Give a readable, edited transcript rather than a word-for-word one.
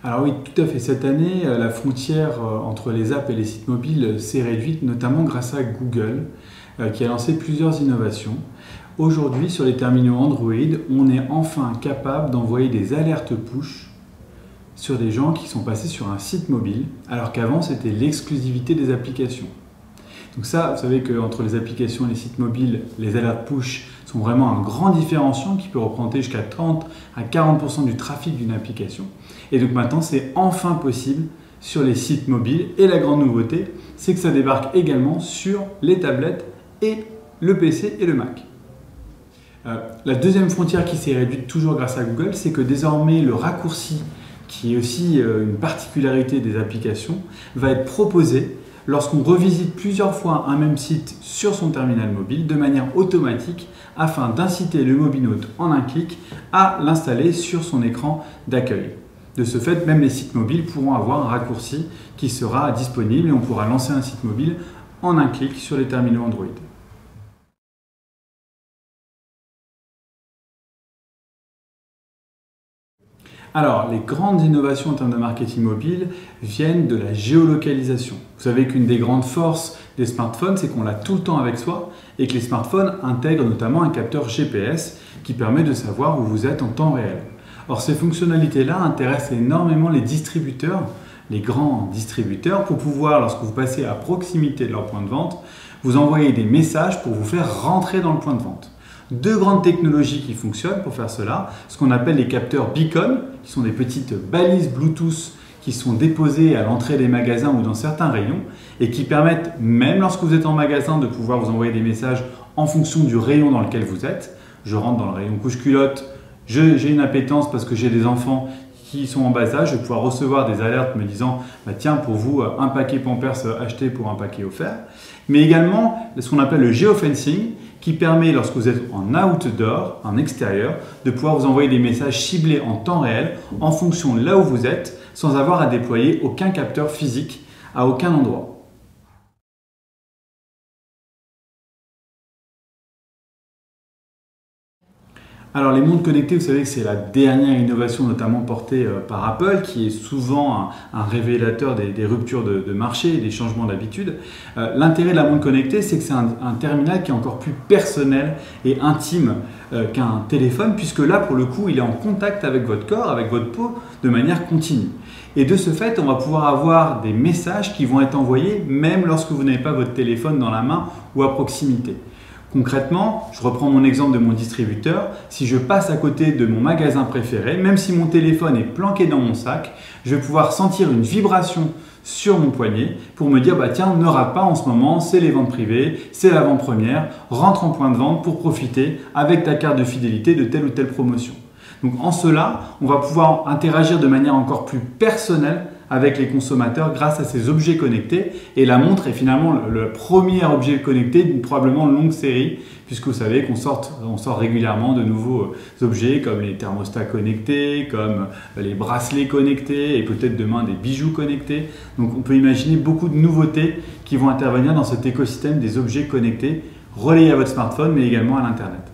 Alors oui, tout à fait. Cette année, la frontière entre les apps et les sites mobiles s'est réduite, notamment grâce à Google, qui a lancé plusieurs innovations. Aujourd'hui, sur les terminaux Android, on est enfin capable d'envoyer des alertes push sur des gens qui sont passés sur un site mobile, alors qu'avant, c'était l'exclusivité des applications. Donc ça, vous savez qu'entre les applications et les sites mobiles, les alertes push sont vraiment un grand différenciant qui peut représenter jusqu'à 30 à 40% du trafic d'une application. Et donc maintenant, c'est enfin possible sur les sites mobiles. Et la grande nouveauté, c'est que ça débarque également sur les tablettes et le PC et le Mac. La deuxième frontière qui s'est réduite toujours grâce à Google, c'est que désormais le raccourci, qui est aussi une particularité des applications, va être proposé lorsqu'on revisite plusieurs fois un même site sur son terminal mobile de manière automatique afin d'inciter le mobinaute en un clic à l'installer sur son écran d'accueil. De ce fait, même les sites mobiles pourront avoir un raccourci qui sera disponible et on pourra lancer un site mobile en un clic sur les terminaux Android. Alors, les grandes innovations en termes de marketing mobile viennent de la géolocalisation. Vous savez qu'une des grandes forces des smartphones, c'est qu'on l'a tout le temps avec soi et que les smartphones intègrent notamment un capteur GPS qui permet de savoir où vous êtes en temps réel. Or, ces fonctionnalités-là intéressent énormément les distributeurs, les grands distributeurs, pour pouvoir, lorsque vous passez à proximité de leur point de vente, vous envoyer des messages pour vous faire rentrer dans le point de vente. Deux grandes technologies qui fonctionnent pour faire cela, ce qu'on appelle les capteurs beacon, qui sont des petites balises Bluetooth qui sont déposées à l'entrée des magasins ou dans certains rayons et qui permettent, même lorsque vous êtes en magasin, de pouvoir vous envoyer des messages en fonction du rayon dans lequel vous êtes. Je rentre dans le rayon couche-culotte, j'ai une appétence parce que j'ai des enfants qui sont en bas âge, je vais pouvoir recevoir des alertes me disant bah, tiens, pour vous, un paquet Pampers acheté pour un paquet offert. Mais également ce qu'on appelle le geofencing qui permet, lorsque vous êtes en outdoor, en extérieur, de pouvoir vous envoyer des messages ciblés en temps réel en fonction de là où vous êtes sans avoir à déployer aucun capteur physique à aucun endroit. Alors les montres connectées, vous savez que c'est la dernière innovation notamment portée par Apple qui est souvent un révélateur des ruptures de marché et des changements d'habitude. L'intérêt de la montre connectée, c'est que c'est un terminal qui est encore plus personnel et intime qu'un téléphone puisque là pour le coup il est en contact avec votre corps, avec votre peau de manière continue. Et de ce fait, on va pouvoir avoir des messages qui vont être envoyés même lorsque vous n'avez pas votre téléphone dans la main ou à proximité. Concrètement, je reprends mon exemple de mon distributeur, si je passe à côté de mon magasin préféré, même si mon téléphone est planqué dans mon sac, je vais pouvoir sentir une vibration sur mon poignet pour me dire bah tiens, ne rate pas en ce moment, c'est les ventes privées, c'est l'avant-première, rentre en point de vente pour profiter avec ta carte de fidélité de telle ou telle promotion. Donc en cela, on va pouvoir interagir de manière encore plus personnelle avec les consommateurs grâce à ces objets connectés. Et la montre est finalement le premier objet connecté d'une probablement longue série, puisque vous savez qu'on sort régulièrement de nouveaux objets comme les thermostats connectés, comme les bracelets connectés et peut-être demain des bijoux connectés. Donc on peut imaginer beaucoup de nouveautés qui vont intervenir dans cet écosystème des objets connectés relayés à votre smartphone mais également à l'Internet.